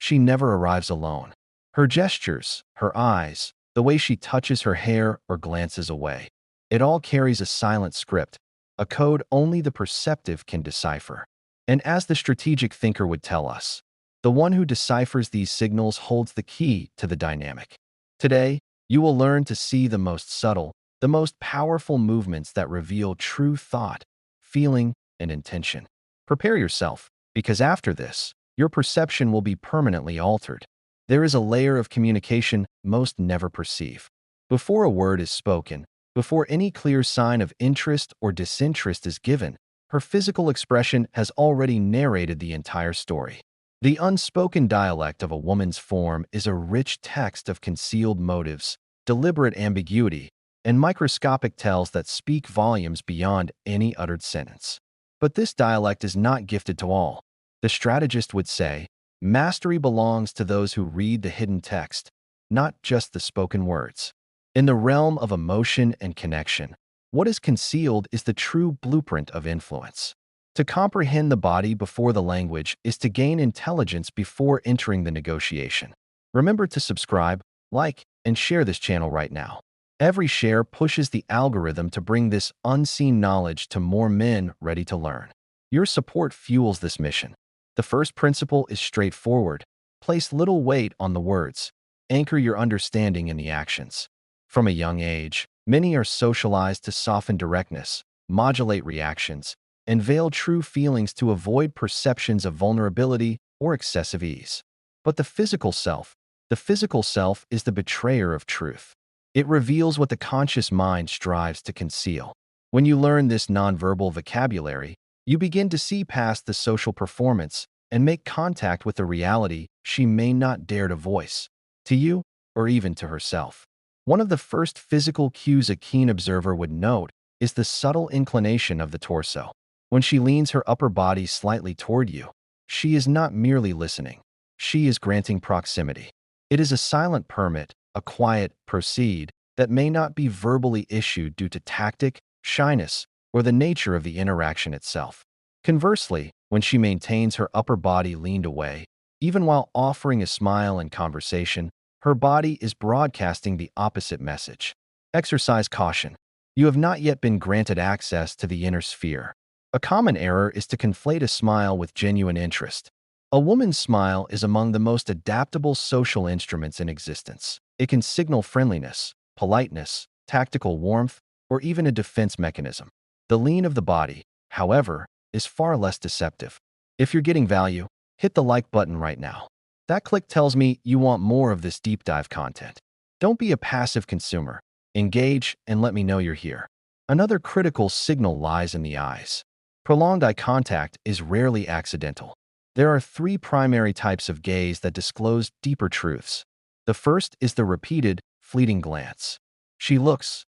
she never arrives alone. Her gestures, her eyes, the way she touches her hair or glances away, it all carries a silent script, a code only the perceptive can decipher. And as the strategic thinker would tell us, the one who deciphers these signals holds the key to the dynamic. Today, you will learn to see the most subtle, the most powerful movements that reveal true thought, feeling, and intention. Prepare yourself, because after this, your perception will be permanently altered. There is a layer of communication most never perceive. Before a word is spoken, before any clear sign of interest or disinterest is given, her physical expression has already narrated the entire story. The unspoken dialect of a woman's form is a rich text of concealed motives, deliberate ambiguity, and microscopic tells that speak volumes beyond any uttered sentence. But this dialect is not gifted to all. The strategist would say, mastery belongs to those who read the hidden text, not just the spoken words. In the realm of emotion and connection, what is concealed is the true blueprint of influence. To comprehend the body before the language is to gain intelligence before entering the negotiation. Remember to subscribe, like, and share this channel right now. Every share pushes the algorithm to bring this unseen knowledge to more men ready to learn. Your support fuels this mission. The first principle is straightforward. Place little weight on the words. Anchor your understanding in the actions. From a young age, many are socialized to soften directness, modulate reactions, and veil true feelings to avoid perceptions of vulnerability or excessive ease. But the physical self is the betrayer of truth. It reveals what the conscious mind strives to conceal. When you learn this nonverbal vocabulary, you begin to see past the social performance and make contact with the reality she may not dare to voice, to you or even to herself. One of the first physical cues a keen observer would note is the subtle inclination of the torso. When she leans her upper body slightly toward you, she is not merely listening. She is granting proximity. It is a silent permit, a quiet proceed that may not be verbally issued due to tactic, shyness, or the nature of the interaction itself. Conversely, when she maintains her upper body leaned away, even while offering a smile and conversation, her body is broadcasting the opposite message. Exercise caution. You have not yet been granted access to the inner sphere. A common error is to conflate a smile with genuine interest. A woman's smile is among the most adaptable social instruments in existence. It can signal friendliness, politeness, tactical warmth, or even a defense mechanism. The lean of the body, however, is far less deceptive. If you're getting value, hit the like button right now. That click tells me you want more of this deep dive content. Don't be a passive consumer. Engage and let me know you're here. Another critical signal lies in the eyes. Prolonged eye contact is rarely accidental. There are three primary types of gaze that disclose deeper truths. The first is the repeated, fleeting glance. She looks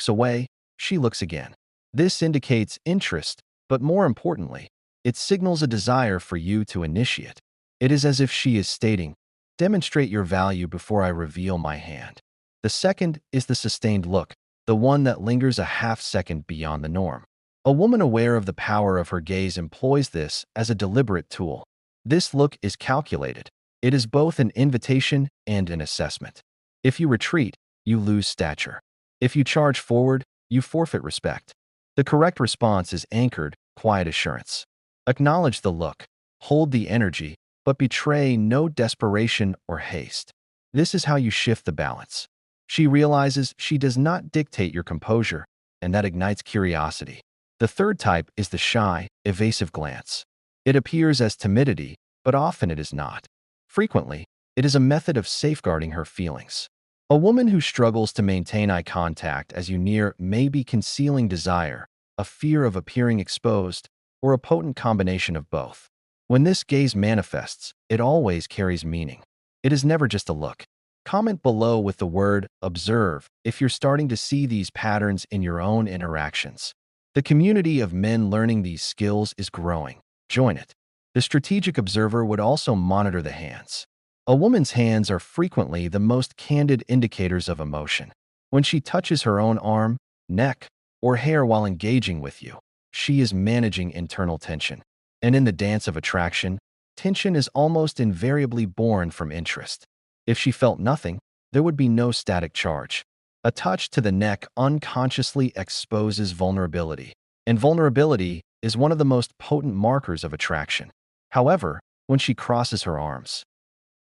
away, she looks again. This indicates interest, but more importantly, it signals a desire for you to initiate. It is as if she is stating, demonstrate your value before I reveal my hand. The second is the sustained look, the one that lingers a half second beyond the norm. A woman aware of the power of her gaze employs this as a deliberate tool. This look is calculated. It is both an invitation and an assessment. If you retreat, you lose stature. If you charge forward, you forfeit respect. The correct response is anchored, quiet assurance. Acknowledge the look, hold the energy, but betray no desperation or haste. This is how you shift the balance. She realizes she does not dictate your composure, and that ignites curiosity. The third type is the shy, evasive glance. It appears as timidity, but often it is not. Frequently, it is a method of safeguarding her feelings. A woman who struggles to maintain eye contact as you near may be concealing desire, a fear of appearing exposed, or a potent combination of both. When this gaze manifests, it always carries meaning. It is never just a look. Comment below with the word observe if you're starting to see these patterns in your own interactions. The community of men learning these skills is growing. Join it. The strategic observer would also monitor the hands. A woman's hands are frequently the most candid indicators of emotion. When she touches her own arm, neck, or hair while engaging with you, she is managing internal tension. And in the dance of attraction, Tension is almost invariably born from interest. If she felt nothing, there would be no static charge. A touch to the neck unconsciously exposes vulnerability, and vulnerability is one of the most potent markers of attraction. However, when she crosses her arms,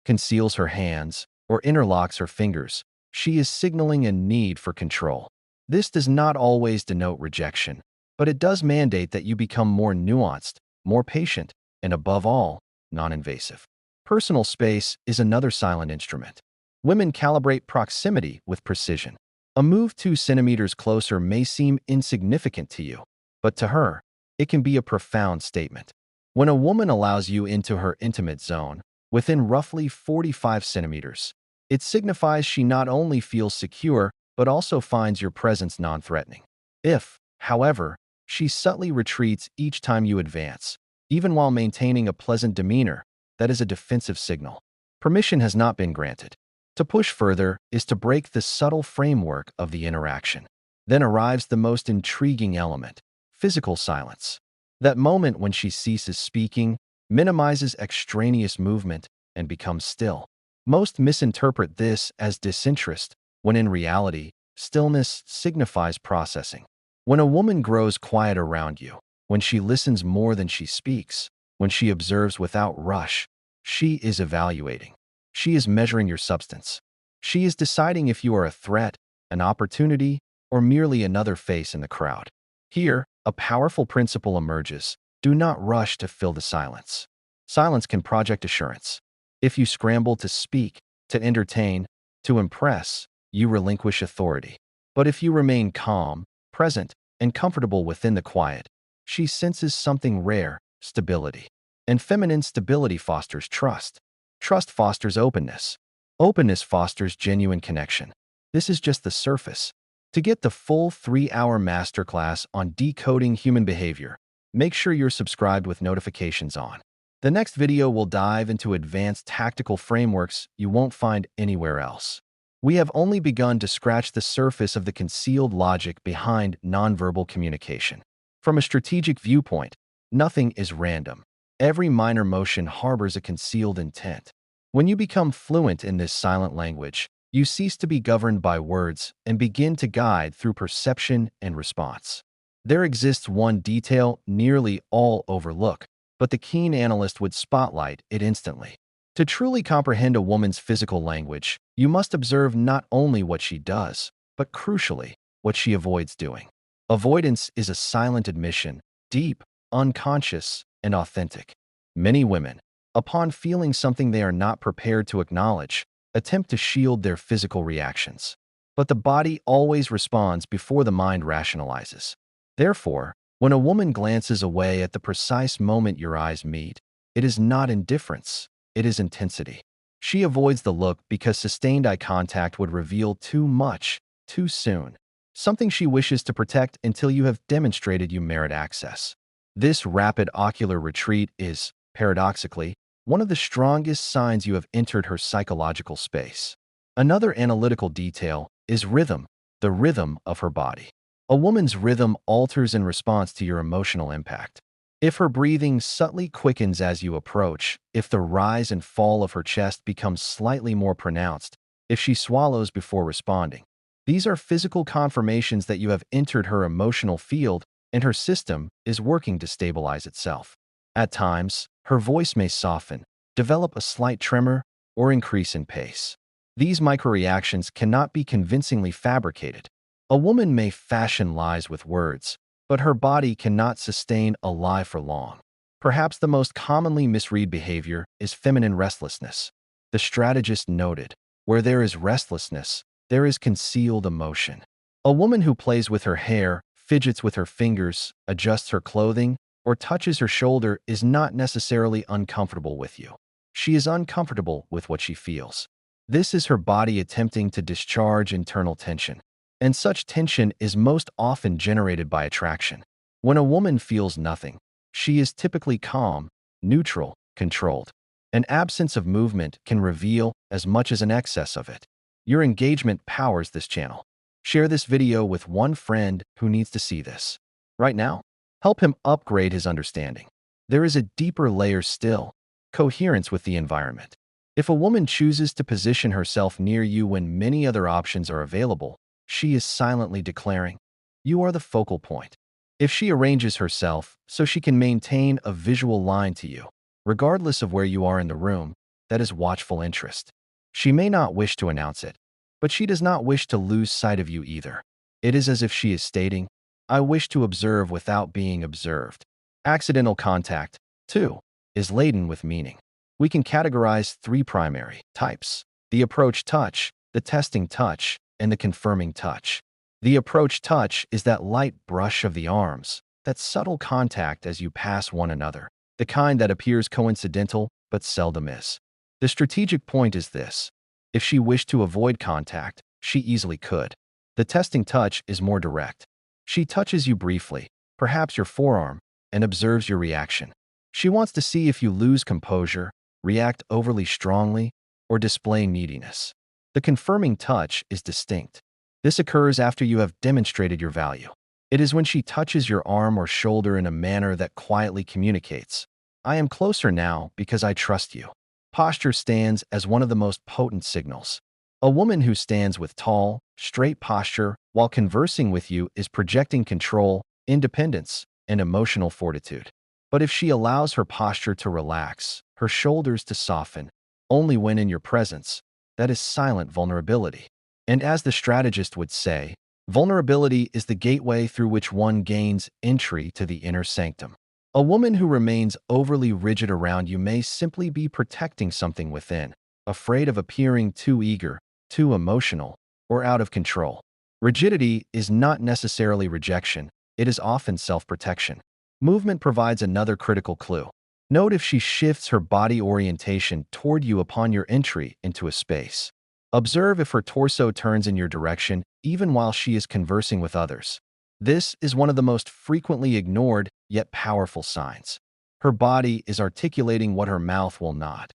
conceals her hands, or interlocks her fingers, she is signaling a need for control. This does not always denote rejection, but it does mandate that you become more nuanced, more patient, and above all, non-invasive. Personal space is another silent instrument. Women calibrate proximity with precision. A move 2 centimeters closer may seem insignificant to you, but to her, it can be a profound statement. When a woman allows you into her intimate zone, within roughly 45 centimeters, it signifies she not only feels secure, but also finds your presence non-threatening. If, however, she subtly retreats each time you advance, even while maintaining a pleasant demeanor, that is a defensive signal. Permission has not been granted. To push further is to break the subtle framework of the interaction. Then arrives the most intriguing element, physical silence. That moment when she ceases speaking, minimizes extraneous movement, and becomes still. Most misinterpret this as disinterest, when in reality, stillness signifies processing. When a woman grows quiet around you, when she listens more than she speaks, when she observes without rush, she is evaluating. She is measuring your substance. She is deciding if you are a threat, an opportunity, or merely another face in the crowd. Here, a powerful principle emerges. Do not rush to fill the silence. Silence can project assurance. If you scramble to speak, to entertain, to impress, you relinquish authority. But if you remain calm, present, and comfortable within the quiet, she senses something rare, stability. And feminine stability fosters trust. Trust fosters openness. Openness fosters genuine connection. This is just the surface. To get the full 3-hour masterclass on decoding human behavior, make sure you're subscribed with notifications on. The next video will dive into advanced tactical frameworks you won't find anywhere else. We have only begun to scratch the surface of the concealed logic behind nonverbal communication. From a strategic viewpoint, nothing is random. Every minor motion harbors a concealed intent. When you become fluent in this silent language, you cease to be governed by words and begin to guide through perception and response. There exists one detail nearly all overlook, but the keen analyst would spotlight it instantly. To truly comprehend a woman's physical language, you must observe not only what she does, but crucially, what she avoids doing. Avoidance is a silent admission, deep, unconscious, and authentic. Many women, upon feeling something they are not prepared to acknowledge, attempt to shield their physical reactions. But the body always responds before the mind rationalizes. Therefore, when a woman glances away at the precise moment your eyes meet, it is not indifference, it is intensity. She avoids the look because sustained eye contact would reveal too much, too soon. Something she wishes to protect until you have demonstrated you merit access. This rapid ocular retreat is, paradoxically, one of the strongest signs you have entered her psychological space. Another analytical detail is rhythm, the rhythm of her body. A woman's rhythm alters in response to your emotional impact. If her breathing subtly quickens as you approach, if the rise and fall of her chest becomes slightly more pronounced, if she swallows before responding, these are physical confirmations that you have entered her emotional field and her system is working to stabilize itself. At times, her voice may soften, develop a slight tremor, or increase in pace. These microreactions cannot be convincingly fabricated. A woman may fashion lies with words, but her body cannot sustain a lie for long. Perhaps the most commonly misread behavior is feminine restlessness. The strategist noted, where there is restlessness, there is concealed emotion. A woman who plays with her hair, fidgets with her fingers, adjusts her clothing, or touches her shoulder is not necessarily uncomfortable with you. She is uncomfortable with what she feels. This is her body attempting to discharge internal tension. And such tension is most often generated by attraction. When a woman feels nothing, she is typically calm, neutral, controlled. An absence of movement can reveal as much as an excess of it. Your engagement powers this channel. Share this video with one friend who needs to see this. Right now, help him upgrade his understanding. There is a deeper layer still. Coherence with the environment. If a woman chooses to position herself near you when many other options are available, she is silently declaring, "You are the focal point." If she arranges herself so she can maintain a visual line to you, regardless of where you are in the room, that is watchful interest. She may not wish to announce it, but she does not wish to lose sight of you either. It is as if she is stating, "I wish to observe without being observed." Accidental contact, too, is laden with meaning. We can categorize three primary types: the approach touch, the testing touch, and the confirming touch. The approach touch is that light brush of the arms, that subtle contact as you pass one another, the kind that appears coincidental but seldom is. The strategic point is this: if she wished to avoid contact, she easily could. The testing touch is more direct. She touches you briefly, perhaps your forearm, and observes your reaction. She wants to see if you lose composure, react overly strongly, or display neediness. The confirming touch is distinct. This occurs after you have demonstrated your value. It is when she touches your arm or shoulder in a manner that quietly communicates, "I am closer now because I trust you." Posture stands as one of the most potent signals. A woman who stands with tall, straight posture while conversing with you is projecting control, independence, and emotional fortitude. But if she allows her posture to relax, her shoulders to soften, only when in your presence, that is silent vulnerability. And as the strategist would say, vulnerability is the gateway through which one gains entry to the inner sanctum. A woman who remains overly rigid around you may simply be protecting something within, afraid of appearing too eager, too emotional, or out of control. Rigidity is not necessarily rejection, it is often self-protection. Movement provides another critical clue. Note if she shifts her body orientation toward you upon your entry into a space. Observe if her torso turns in your direction, even while she is conversing with others. This is one of the most frequently ignored, yet powerful signs. Her body is articulating what her mouth will not.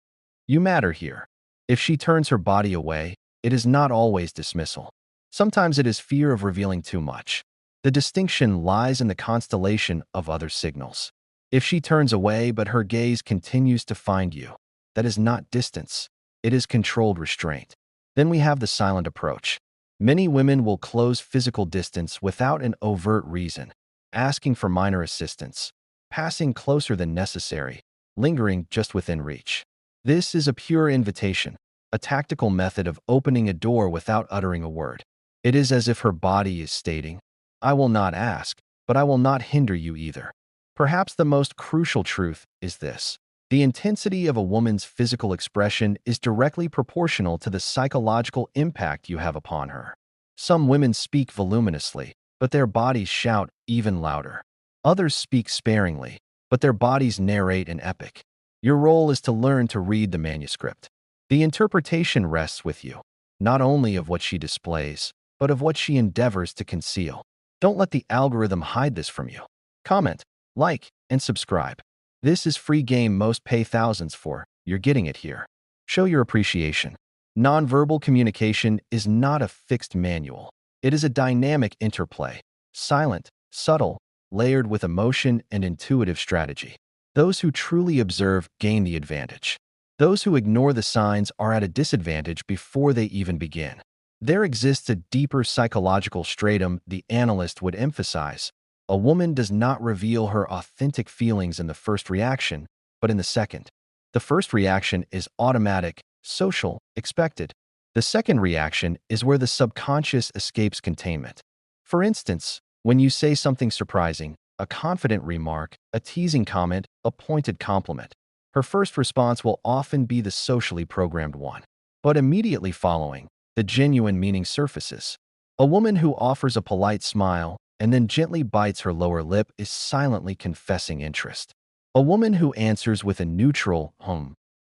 You matter here. If she turns her body away, it is not always dismissal. Sometimes it is fear of revealing too much. The distinction lies in the constellation of other signals. If she turns away but her gaze continues to find you, that is not distance, it is controlled restraint. Then we have the silent approach. Many women will close physical distance without an overt reason, asking for minor assistance, passing closer than necessary, lingering just within reach. This is a pure invitation, a tactical method of opening a door without uttering a word. It is as if her body is stating, "I will not ask, but I will not hinder you either." Perhaps the most crucial truth is this: the intensity of a woman's physical expression is directly proportional to the psychological impact you have upon her. Some women speak voluminously, but their bodies shout even louder. Others speak sparingly, but their bodies narrate an epic. Your role is to learn to read the manuscript. The interpretation rests with you, not only of what she displays, but of what she endeavors to conceal. Don't let the algorithm hide this from you. Comment, like, and subscribe. This is free game most pay thousands for. You're getting it here. Show your appreciation. Nonverbal communication is not a fixed manual. It is a dynamic interplay, silent, subtle, layered with emotion and intuitive strategy. Those who truly observe gain the advantage. Those who ignore the signs are at a disadvantage before they even begin. There exists a deeper psychological stratum the analyst would emphasize. A woman does not reveal her authentic feelings in the first reaction, but in the second. The first reaction is automatic, social, expected. The second reaction is where the subconscious escapes containment. For instance, when you say something surprising, a confident remark, a teasing comment, a pointed compliment, her first response will often be the socially programmed one. But immediately following, the genuine meaning surfaces. A woman who offers a polite smile and then gently bites her lower lip is silently confessing interest. A woman who answers with a neutral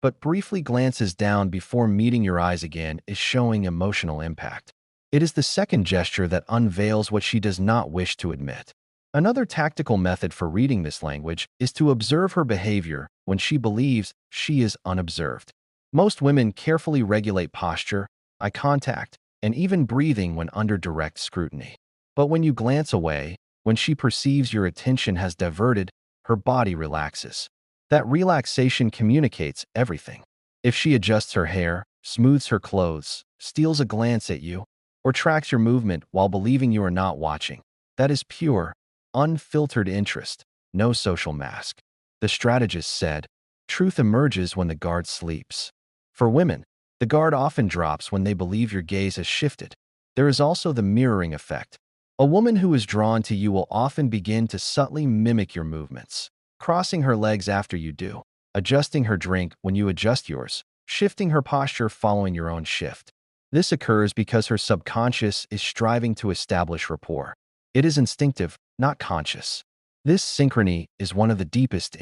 but briefly glances down before meeting your eyes again is showing emotional impact. It is the second gesture that unveils what she does not wish to admit. Another tactical method for reading this language is to observe her behavior when she believes she is unobserved. Most women carefully regulate posture, eye contact, and even breathing when under direct scrutiny. But when you glance away, when she perceives your attention has diverted, her body relaxes. That relaxation communicates everything. If she adjusts her hair, smooths her clothes, steals a glance at you, or tracks your movement while believing you are not watching, that is pure, unfiltered interest, no social mask. The strategist said, truth emerges when the guard sleeps. For women, the guard often drops when they believe your gaze has shifted. There is also the mirroring effect. A woman who is drawn to you will often begin to subtly mimic your movements, crossing her legs after you do, adjusting her drink when you adjust yours, shifting her posture following your own shift. This occurs because her subconscious is striving to establish rapport. It is instinctive, not conscious. This synchrony is one of the deepest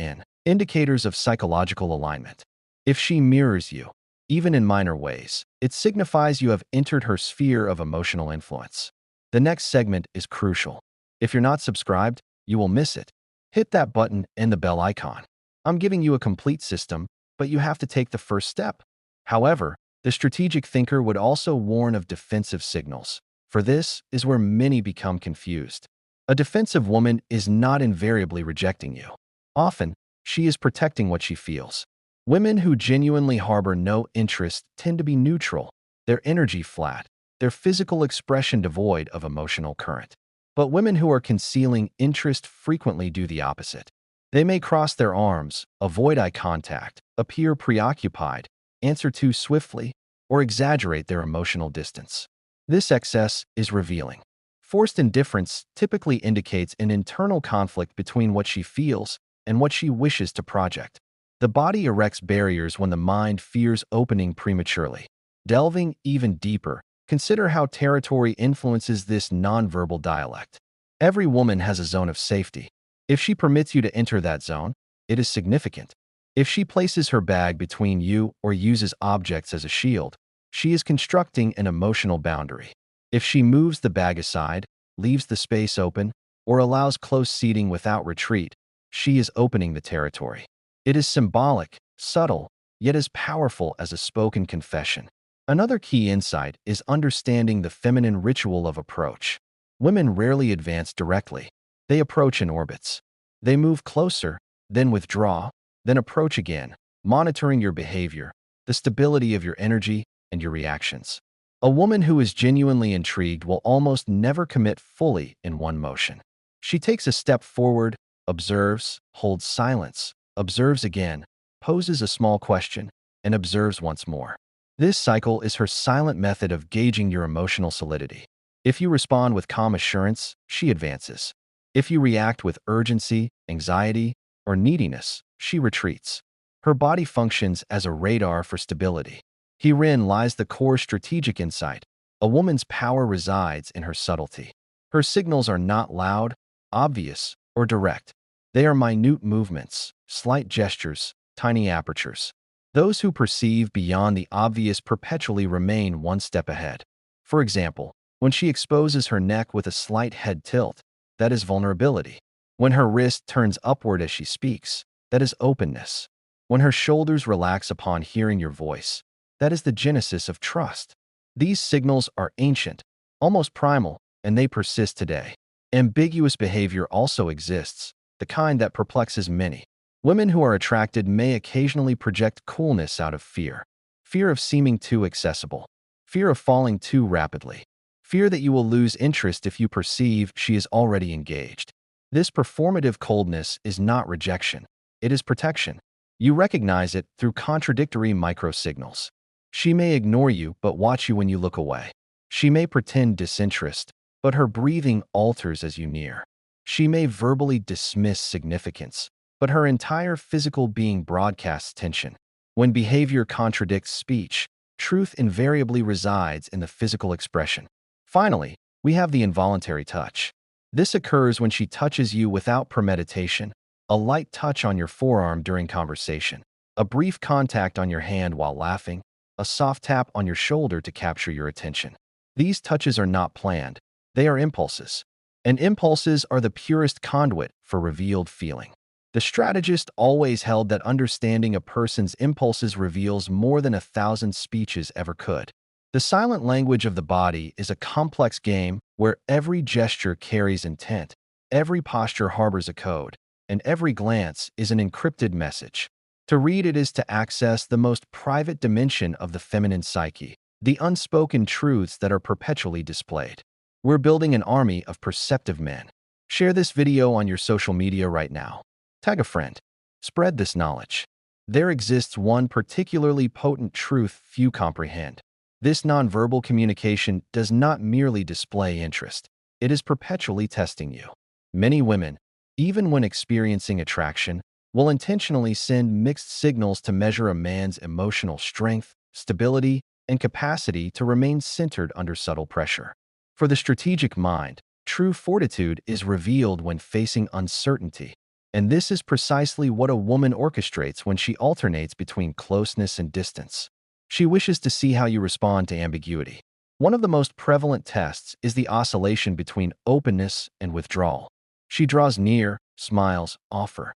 indicators of psychological alignment. If she mirrors you, even in minor ways, it signifies you have entered her sphere of emotional influence. The next segment is crucial. If you're not subscribed, you will miss it. Hit that button and the bell icon. I'm giving you a complete system, but you have to take the first step. However, the strategic thinker would also warn of defensive signals, for this is where many become confused. A defensive woman is not invariably rejecting you. Often, she is protecting what she feels. Women who genuinely harbor no interest tend to be neutral, their energy flat, their physical expression devoid of emotional current. But women who are concealing interest frequently do the opposite. They may cross their arms, avoid eye contact, appear preoccupied, answer too swiftly, or exaggerate their emotional distance. This excess is revealing. Forced indifference typically indicates an internal conflict between what she feels and what she wishes to project. The body erects barriers when the mind fears opening prematurely. Delving even deeper, consider how territory influences this nonverbal dialect. Every woman has a zone of safety. If she permits you to enter that zone, it is significant. If she places her bag between you or uses objects as a shield, she is constructing an emotional boundary. If she moves the bag aside, leaves the space open, or allows close seating without retreat, she is opening the territory. It is symbolic, subtle, yet as powerful as a spoken confession. Another key insight is understanding the feminine ritual of approach. Women rarely advance directly. They approach in orbits. They move closer, then withdraw, then approach again, monitoring your behavior, the stability of your energy, and your reactions. A woman who is genuinely intrigued will almost never commit fully in one motion. She takes a step forward, observes, holds silence, observes again, poses a small question, and observes once more. This cycle is her silent method of gauging your emotional solidity. If you respond with calm assurance, she advances. If you react with urgency, anxiety, or neediness, she retreats. Her body functions as a radar for stability. Herein lies the core strategic insight. A woman's power resides in her subtlety. Her signals are not loud, obvious, or direct. They are minute movements, slight gestures, tiny apertures. Those who perceive beyond the obvious perpetually remain one step ahead. For example, when she exposes her neck with a slight head tilt, that is vulnerability. When her wrist turns upward as she speaks, that is openness. When her shoulders relax upon hearing your voice, that is the genesis of trust. These signals are ancient, almost primal, and they persist today. Ambiguous behavior also exists, the kind that perplexes many. Women who are attracted may occasionally project coolness out of fear. Fear of seeming too accessible. Fear of falling too rapidly. Fear that you will lose interest if you perceive she is already engaged. This performative coldness is not rejection. It is protection. You recognize it through contradictory microsignals. She may ignore you but watch you when you look away. She may pretend disinterest, but her breathing alters as you near. She may verbally dismiss significance, but her entire physical being broadcasts tension. When behavior contradicts speech, truth invariably resides in the physical expression. Finally, we have the involuntary touch. This occurs when she touches you without premeditation, a light touch on your forearm during conversation, a brief contact on your hand while laughing, a soft tap on your shoulder to capture your attention. These touches are not planned. They are impulses. And impulses are the purest conduit for revealed feeling. The strategist always held that understanding a person's impulses reveals more than 1,000 speeches ever could. The silent language of the body is a complex game where every gesture carries intent, every posture harbors a code, and every glance is an encrypted message. To read it is to access the most private dimension of the feminine psyche, the unspoken truths that are perpetually displayed. We're building an army of perceptive men. Share this video on your social media right now. Tag a friend. Spread this knowledge. There exists one particularly potent truth few comprehend. This nonverbal communication does not merely display interest. It is perpetually testing you. Many women, even when experiencing attraction, will intentionally send mixed signals to measure a man's emotional strength, stability, and capacity to remain centered under subtle pressure. For the strategic mind, true fortitude is revealed when facing uncertainty. And this is precisely what a woman orchestrates when she alternates between closeness and distance. She wishes to see how you respond to ambiguity. One of the most prevalent tests is the oscillation between openness and withdrawal. She draws near, smiles, offer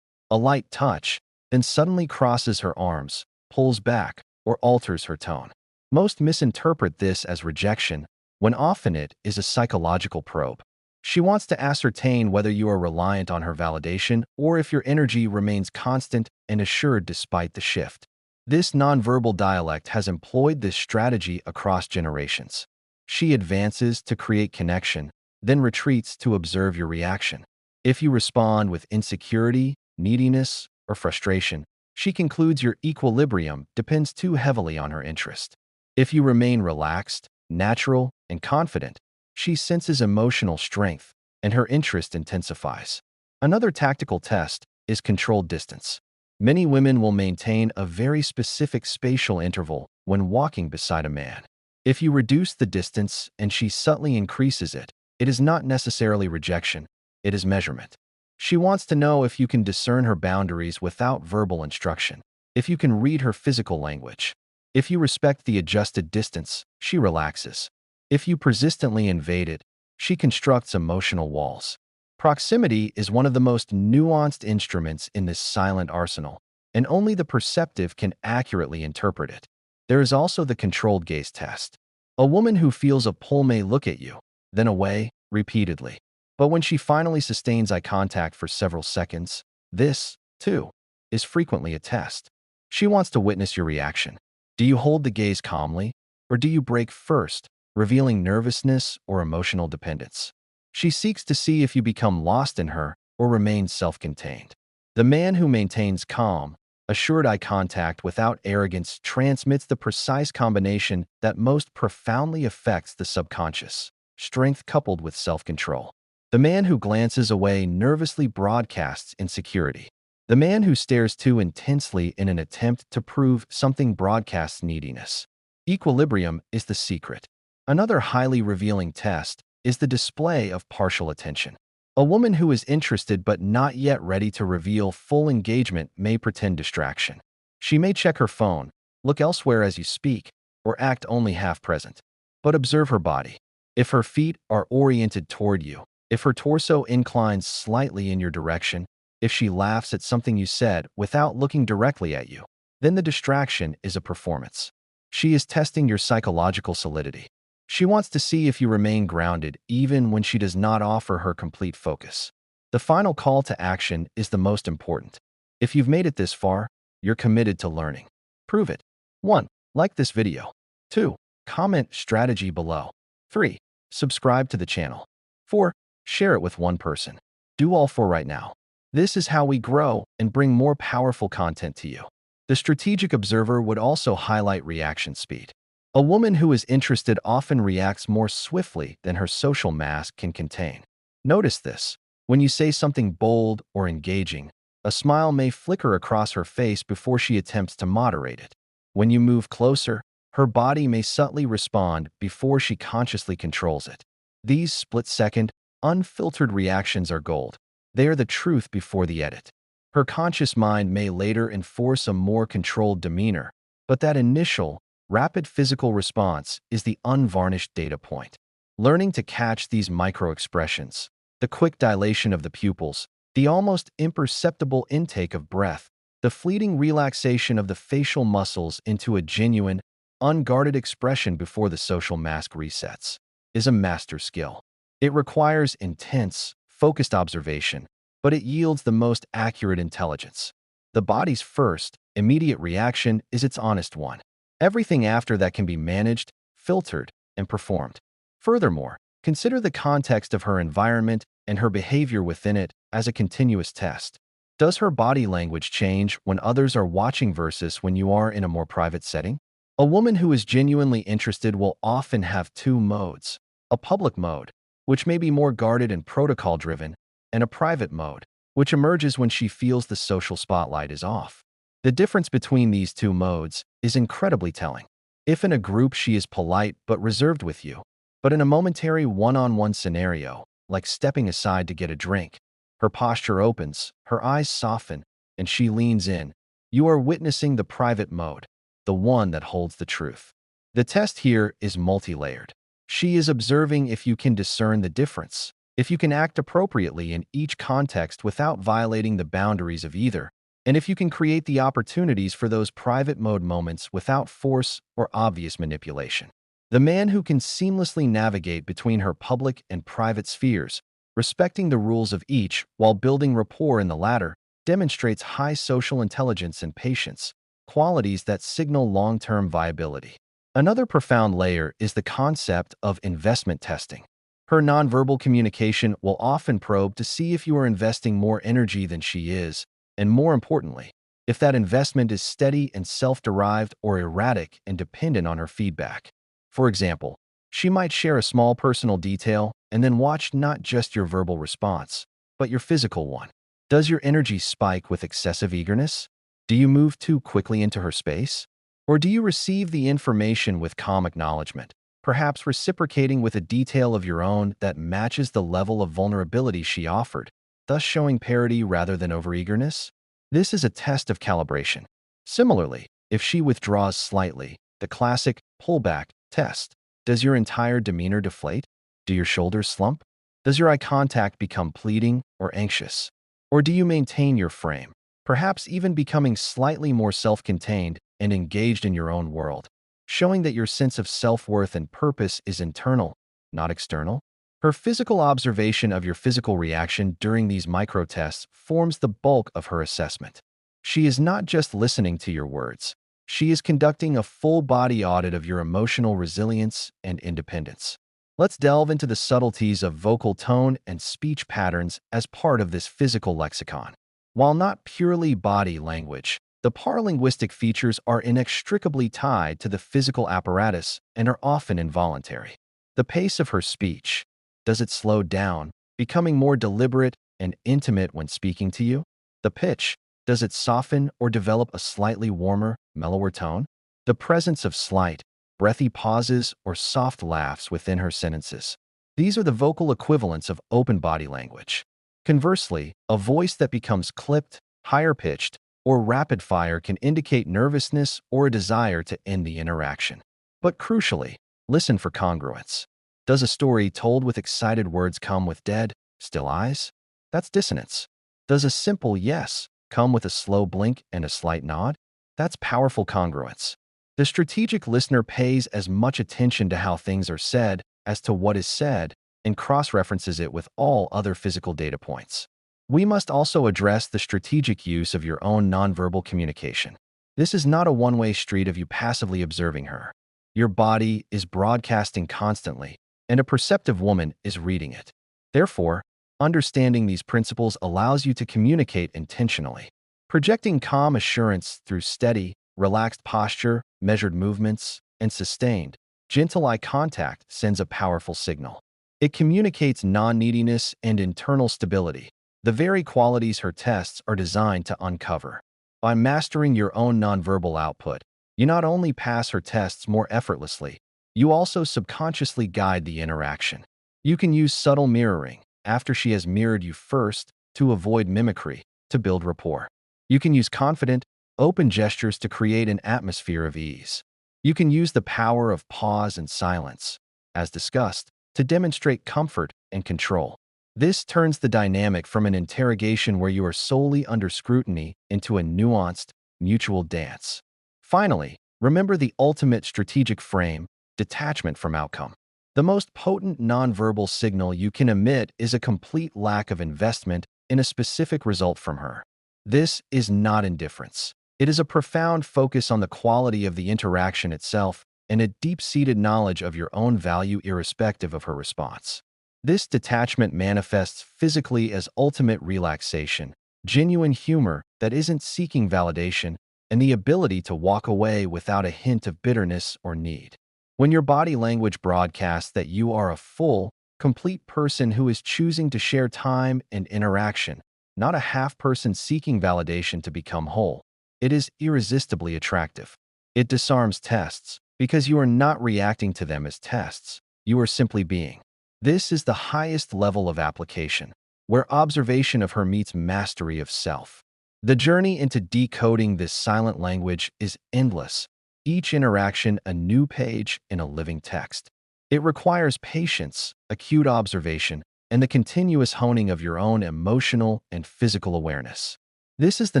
a light touch, then suddenly crosses her arms, pulls back, or alters her tone. Most misinterpret this as rejection, when often it is a psychological probe. She wants to ascertain whether you are reliant on her validation or if your energy remains constant and assured despite the shift. This nonverbal dialect has employed this strategy across generations. She advances to create connection, then retreats to observe your reaction. If you respond with insecurity, neediness, or frustration, she concludes your equilibrium depends too heavily on her interest. If you remain relaxed, natural, and confident, she senses emotional strength, and her interest intensifies. Another tactical test is controlled distance. Many women will maintain a very specific spatial interval when walking beside a man. If you reduce the distance and she subtly increases it, it is not necessarily rejection, it is measurement. She wants to know if you can discern her boundaries without verbal instruction, if you can read her physical language. If you respect the adjusted distance, she relaxes. If you persistently invade it, she constructs emotional walls. Proximity is one of the most nuanced instruments in this silent arsenal, and only the perceptive can accurately interpret it. There is also the controlled gaze test. A woman who feels a pull may look at you, then away, repeatedly. But when she finally sustains eye contact for several seconds, this, too, is frequently a test. She wants to witness your reaction. Do you hold the gaze calmly, or do you break first, revealing nervousness or emotional dependence? She seeks to see if you become lost in her or remain self-contained. The man who maintains calm, assured eye contact without arrogance transmits the precise combination that most profoundly affects the subconscious, strength coupled with self-control. The man who glances away nervously broadcasts insecurity. The man who stares too intensely in an attempt to prove something broadcasts neediness. Equilibrium is the secret. Another highly revealing test is the display of partial attention. A woman who is interested but not yet ready to reveal full engagement may pretend distraction. She may check her phone, look elsewhere as you speak, or act only half present. But observe her body. If her feet are oriented toward you, if her torso inclines slightly in your direction, if she laughs at something you said without looking directly at you, then the distraction is a performance. She is testing your psychological solidity. She wants to see if you remain grounded even when she does not offer her complete focus. The final call to action is the most important. If you've made it this far, you're committed to learning. Prove it. 1. Like this video. 2. Comment strategy below. 3. Subscribe to the channel. 4. Share it with one person. Do all 4 right now. This is how we grow and bring more powerful content to you. The strategic observer would also highlight reaction speed. A woman who is interested often reacts more swiftly than her social mask can contain. Notice this. When you say something bold or engaging, a smile may flicker across her face before she attempts to moderate it. When you move closer, her body may subtly respond before she consciously controls it. These split-second, unfiltered reactions are gold. They are the truth before the edit. Her conscious mind may later enforce a more controlled demeanor, but that initial, rapid physical response is the unvarnished data point. Learning to catch these micro-expressions, the quick dilation of the pupils, the almost imperceptible intake of breath, the fleeting relaxation of the facial muscles into a genuine, unguarded expression before the social mask resets, is a master skill. It requires intense, focused observation, but it yields the most accurate intelligence. The body's first, immediate reaction is its honest one. Everything after that can be managed, filtered, and performed. Furthermore, consider the context of her environment and her behavior within it as a continuous test. Does her body language change when others are watching versus when you are in a more private setting? A woman who is genuinely interested will often have two modes: a public mode, which may be more guarded and protocol-driven, and a private mode, which emerges when she feels the social spotlight is off. The difference between these two modes is incredibly telling. If in a group she is polite but reserved with you, but in a momentary one-on-one scenario, like stepping aside to get a drink, her posture opens, her eyes soften, and she leans in, you are witnessing the private mode, the one that holds the truth. The test here is multi-layered. She is observing if you can discern the difference, if you can act appropriately in each context without violating the boundaries of either, and if you can create the opportunities for those private mode moments without force or obvious manipulation. The man who can seamlessly navigate between her public and private spheres, respecting the rules of each while building rapport in the latter, demonstrates high social intelligence and patience, qualities that signal long-term viability. Another profound layer is the concept of investment testing. Her nonverbal communication will often probe to see if you are investing more energy than she is, and more importantly, if that investment is steady and self-derived or erratic and dependent on her feedback. For example, she might share a small personal detail and then watch not just your verbal response, but your physical one. Does your energy spike with excessive eagerness? Do you move too quickly into her space? Or do you receive the information with calm acknowledgement, perhaps reciprocating with a detail of your own that matches the level of vulnerability she offered, thus showing parity rather than overeagerness? This is a test of calibration. Similarly, if she withdraws slightly, the classic pullback test, does your entire demeanor deflate? Do your shoulders slump? Does your eye contact become pleading or anxious? Or do you maintain your frame, perhaps even becoming slightly more self-contained and engaged in your own world, showing that your sense of self-worth and purpose is internal, not external? Her physical observation of your physical reaction during these micro-tests forms the bulk of her assessment. She is not just listening to your words. She is conducting a full-body audit of your emotional resilience and independence. Let's delve into the subtleties of vocal tone and speech patterns as part of this physical lexicon. While not purely body language, the paralinguistic features are inextricably tied to the physical apparatus and are often involuntary. The pace of her speech. Does it slow down, becoming more deliberate and intimate when speaking to you? The pitch. Does it soften or develop a slightly warmer, mellower tone? The presence of slight, breathy pauses or soft laughs within her sentences. These are the vocal equivalents of open body language. Conversely, a voice that becomes clipped, higher-pitched, or rapid-fire can indicate nervousness or a desire to end the interaction. But crucially, listen for congruence. Does a story told with excited words come with dead, still eyes? That's dissonance. Does a simple yes come with a slow blink and a slight nod? That's powerful congruence. The strategic listener pays as much attention to how things are said as to what is said and cross-references it with all other physical data points. We must also address the strategic use of your own nonverbal communication. This is not a one-way street of you passively observing her. Your body is broadcasting constantly, and a perceptive woman is reading it. Therefore, understanding these principles allows you to communicate intentionally. Projecting calm assurance through steady, relaxed posture, measured movements, and sustained, gentle eye contact sends a powerful signal. It communicates non-neediness and internal stability, the very qualities her tests are designed to uncover. By mastering your own nonverbal output, you not only pass her tests more effortlessly, you also subconsciously guide the interaction. You can use subtle mirroring, after she has mirrored you first, to avoid mimicry, to build rapport. You can use confident, open gestures to create an atmosphere of ease. You can use the power of pause and silence, as discussed, to demonstrate comfort and control. This turns the dynamic from an interrogation where you are solely under scrutiny into a nuanced, mutual dance. Finally, remember the ultimate strategic frame: detachment from outcome. The most potent nonverbal signal you can emit is a complete lack of investment in a specific result from her. This is not indifference. It is a profound focus on the quality of the interaction itself and a deep-seated knowledge of your own value irrespective of her response. This detachment manifests physically as ultimate relaxation, genuine humor that isn't seeking validation, and the ability to walk away without a hint of bitterness or need. When your body language broadcasts that you are a full, complete person who is choosing to share time and interaction, not a half-person seeking validation to become whole, it is irresistibly attractive. It disarms tests, because you are not reacting to them as tests, you are simply being. This is the highest level of application, where observation of her meets mastery of self. The journey into decoding this silent language is endless, each interaction a new page in a living text. It requires patience, acute observation, and the continuous honing of your own emotional and physical awareness. This is the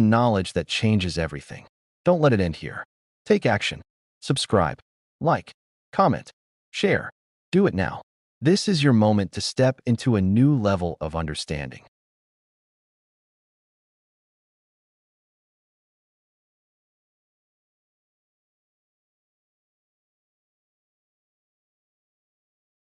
knowledge that changes everything. Don't let it end here. Take action. Subscribe, like, comment, share. Do it now. This is your moment to step into a new level of understanding.